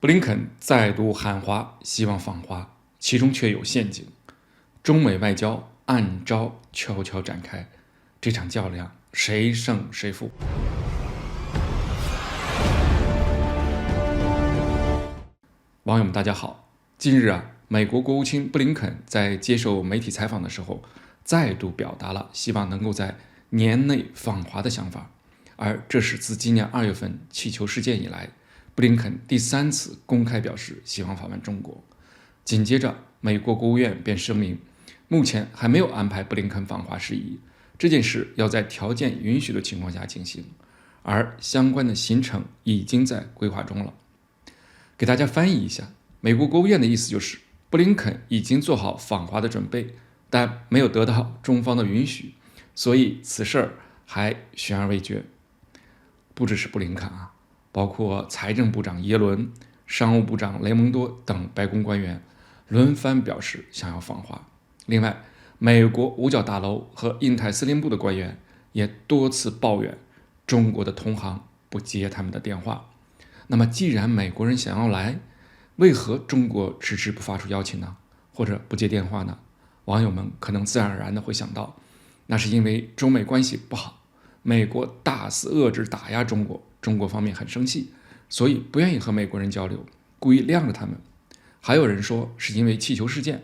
布林肯再度喊话，希望访华，其中却有陷阱。中美外交暗招悄悄展开，这场较量谁胜谁负？网友们大家好，近日美国国务卿布林肯在接受媒体采访的时候，再度表达了希望能够在年内访华的想法，而这是自今年2月份气球事件以来，布林肯第3次公开表示希望访问中国。紧接着，美国国务院便声明，目前还没有安排布林肯访华事宜，这件事要在条件允许的情况下进行，而相关的行程已经在规划中了。给大家翻译一下，美国国务院的意思就是，布林肯已经做好访华的准备，但没有得到中方的允许，所以此事儿还悬而未决。不只是布林肯包括财政部长耶伦、商务部长雷蒙多等白宫官员轮番表示想要访华。另外，美国五角大楼和印太司令部的官员也多次抱怨中国的同行不接他们的电话。那么既然美国人想要来，为何中国迟迟不发出邀请呢？或者不接电话呢？网友们可能自然而然的会想到，那是因为中美关系不好，美国大肆遏制打压中国，中国方面很生气，所以不愿意和美国人交流，故意晾着他们。还有人说是因为气球事件，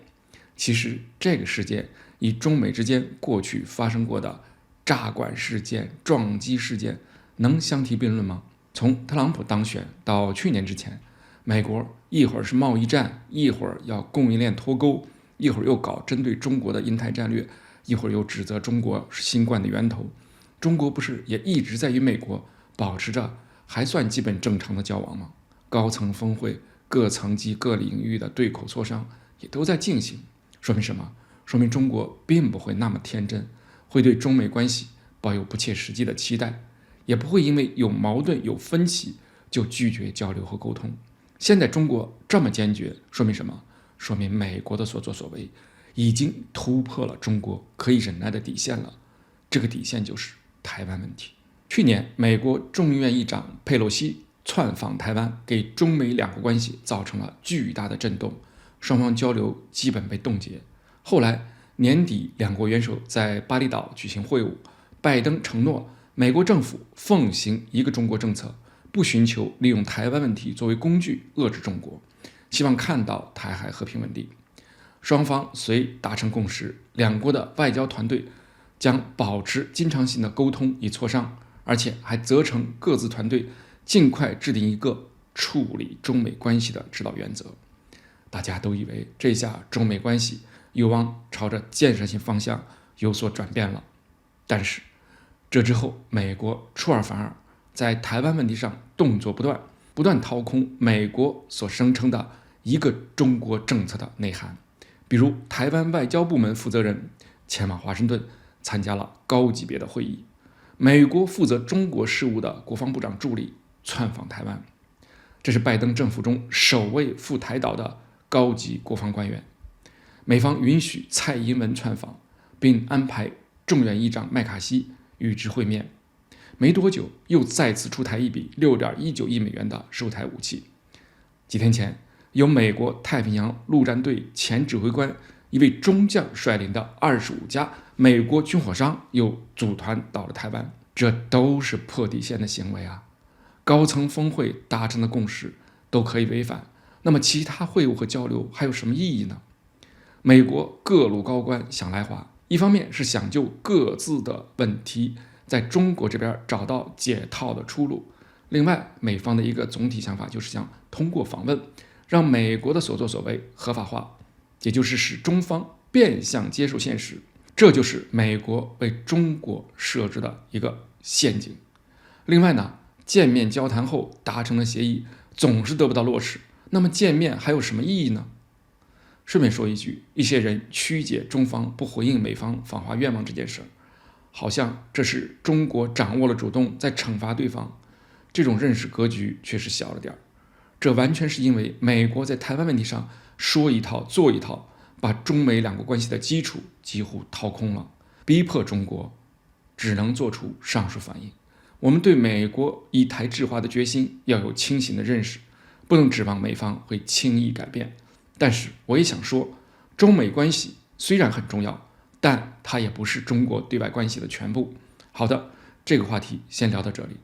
其实这个事件与中美之间过去发生过的炸管事件、撞击事件能相提并论吗？从特朗普当选到去年之前，美国一会儿是贸易战，一会儿要供应链脱钩，一会儿又搞针对中国的印太战略，一会儿又指责中国是新冠的源头。中国不是也一直在与美国保持着还算基本正常的交往吗？高层峰会、各层级各领域的对口磋商也都在进行，说明什么？说明中国并不会那么天真，会对中美关系抱有不切实际的期待，也不会因为有矛盾有分歧就拒绝交流和沟通。现在中国这么坚决，说明什么？说明美国的所作所为已经突破了中国可以忍耐的底线了，这个底线就是台湾问题。去年美国众议院议长佩洛西窜访台湾，给中美两国关系造成了巨大的震动，双方交流基本被冻结。后来年底两国元首在巴厘岛举行会晤，拜登承诺美国政府奉行一个中国政策，不寻求利用台湾问题作为工具遏制中国，希望看到台海和平稳定。双方遂达成共识，两国的外交团队将保持经常性的沟通与磋商，而且还责成各自团队尽快制定一个处理中美关系的指导原则。大家都以为这下中美关系有望朝着建设性方向有所转变了，但是这之后美国出尔反尔，在台湾问题上动作不断掏空美国所声称的一个中国政策的内涵。比如台湾外交部门负责人前往华盛顿参加了高级别的会议，美国负责中国事务的国防部长助理窜访台湾，这是拜登政府中首位赴台岛的高级国防官员。美方允许蔡英文窜访，并安排众院议长麦卡锡与之会面，没多久又再次出台一笔6.19亿美元的售台武器。几天前，由美国太平洋陆战队前指挥官一位中将率领的25家美国军火商又组团到了台湾，这都是破底线的行为高层峰会达成的共识都可以违反，那么其他会晤和交流还有什么意义呢？美国各路高官想来华，一方面是想就各自的问题在中国这边找到解套的出路，另外美方的一个总体想法就是想通过访问让美国的所作所为合法化，也就是使中方变相接受现实，这就是美国为中国设置的一个陷阱。另外呢，见面交谈后达成的协议总是得不到落实，那么见面还有什么意义呢？顺便说一句，一些人曲解中方不回应美方访华愿望这件事，好像这是中国掌握了主动在惩罚对方，这种认识格局确实小了点。这完全是因为美国在台湾问题上说一套做一套，把中美两国关系的基础几乎掏空了，逼迫中国只能做出上述反应。我们对美国一台制华的决心要有清醒的认识，不能指望美方会轻易改变。但是我也想说，中美关系虽然很重要，但它也不是中国对外关系的全部。好的，这个话题先聊到这里。